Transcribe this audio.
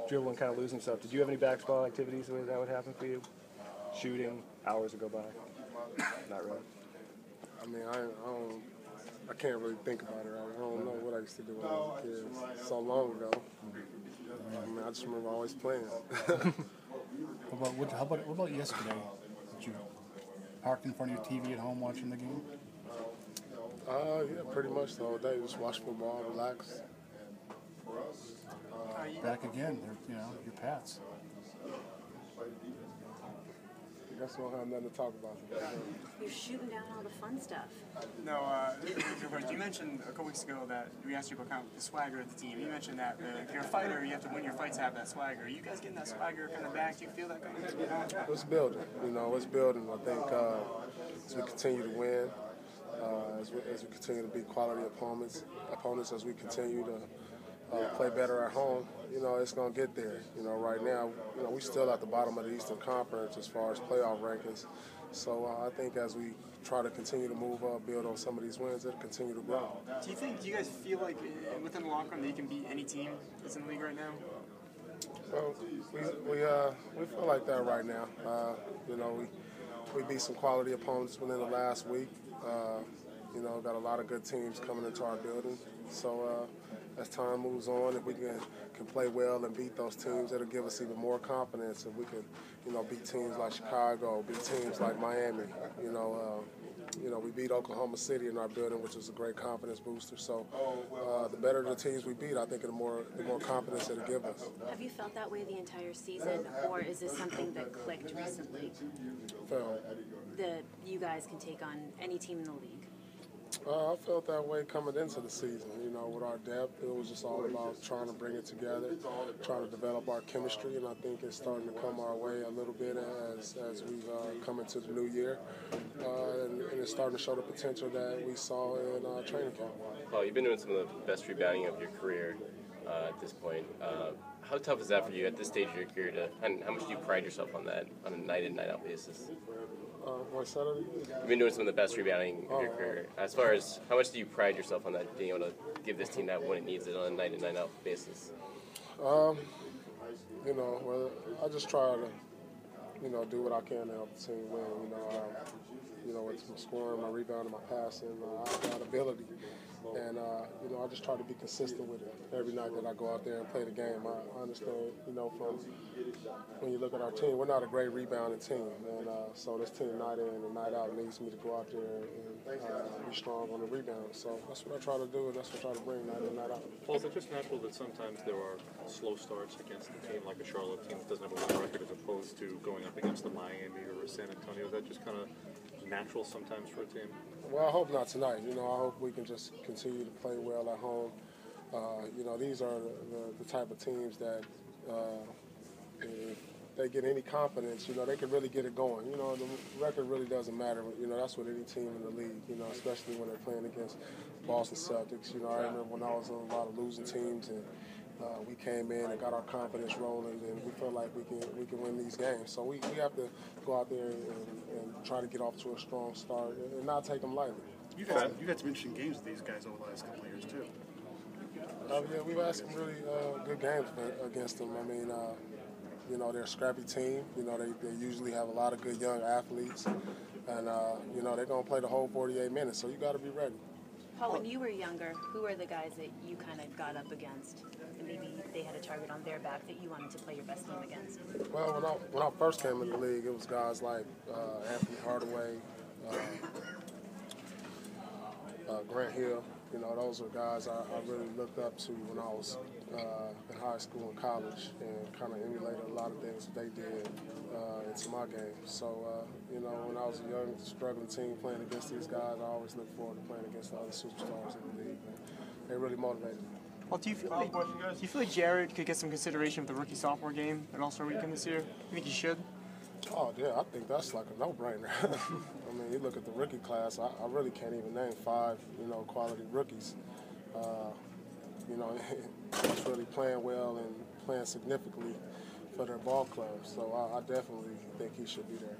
dribbling, kind of losing stuff. Did you have any basketball activities where that would happen for you? Shooting, hours would go by? Not really. I mean, I can't really think about it. I don't know what I used to do when I was a kid. So long ago. I mean, I just remember always playing. What about yesterday? Did you park in front of your TV at home watching the game? Yeah, pretty much the whole day. Just watch football, relax. Back again, your Pats. I guess we don't have nothing to talk about. You're shooting down all the fun stuff. No, you mentioned a couple weeks ago that we asked you about kind of the swagger of the team. You mentioned that if you're a fighter, you have to win your fights to have that swagger. Are you guys getting that swagger kind of back? Do you feel that coming? It's building. It's building. I think as we continue to win, as we continue to beat quality opponents, as we continue to play better at home, it's going to get there. Right now, we're still at the bottom of the Eastern Conference as far as playoff rankings. So I think as we try to continue to move up, build on some of these wins, it'll continue to grow. Do you guys feel like within the locker room that you can beat any team that's in the league right now? Well, we feel like that right now. We beat some quality opponents within the last week. Got a lot of good teams coming into our building. So as time moves on, if we can play well and beat those teams, it'll give us even more confidence. If we can, beat teams like Chicago, beat teams like Miami. We beat Oklahoma City in our building, which is a great confidence booster. So the better the teams we beat, I think the more confidence it'll give us. Have you felt that way the entire season, or is this something that clicked recently? That you guys can take on any team in the league? I felt that way coming into the season. With our depth, it was just all about trying to bring it together, trying to develop our chemistry, and I think it's starting to come our way a little bit as we've come into the new year, and it's starting to show the potential that we saw in training camp. Well, you've been doing some of the best rebounding of your career at this point. How tough is that for you at this stage of your career, and how much do you pride yourself on that on a night-in, night-out basis? You've been doing some of the best rebounding of your career. As far as how much do you pride yourself on that, being able to give this team that when it needs it on a night-in, night-out basis? Well, I just try to, do what I can to help the team win. With my scoring, my rebounding, my passing, I've got ability. And, I just try to be consistent with it every night that I go out there and play the game. I understand, from when you look at our team, we're not a great rebounding team. And so this team night in and night out needs me to go out there and be strong on the rebound. So that's what I try to do, and that's what I try to bring night in, night out. Well, is it just natural that sometimes there are slow starts against a team like a Charlotte team that doesn't have a winning record as opposed to going up against a Miami or a San Antonio? Is that just kind of natural sometimes for a team? Well, I hope not tonight. I hope we can just continue to play well at home. These are the type of teams that if they get any confidence, they can really get it going. The record really doesn't matter. That's with any team in the league, especially when they're playing against Boston Celtics. I remember when I was on a lot of losing teams and we came in and got our confidence rolling, and we feel like we can win these games. So we have to go out there and try to get off to a strong start and not take them lightly. You've had some interesting games with these guys over the last couple of years too. Yeah, we've had some really good games against them. I mean, they're a scrappy team. They usually have a lot of good young athletes, and they're gonna play the whole 48 minutes. So you got to be ready. Paul, when you were younger, who were the guys that you kind of got up against? And maybe they had a target on their back that you wanted to play your best game against? Well, when I first came in the league, it was guys like Anthony Hardaway, Grant Hill. Those were guys I really looked up to when I was in high school and college, and kind of emulated a lot of things that they did into my game. So, when I was a young, struggling team playing against these guys, I always looked forward to playing against the other superstars in the league. They really motivated me. Well, do you feel like Jared could get some consideration with the rookie-sophomore game at All-Star Weekend this year? You think he should? Oh, yeah, I think that's like a no-brainer. I mean, you look at the rookie class, I really can't even name 5, quality rookies. That's really playing well and playing significantly for their ball clubs. So I definitely think he should be there.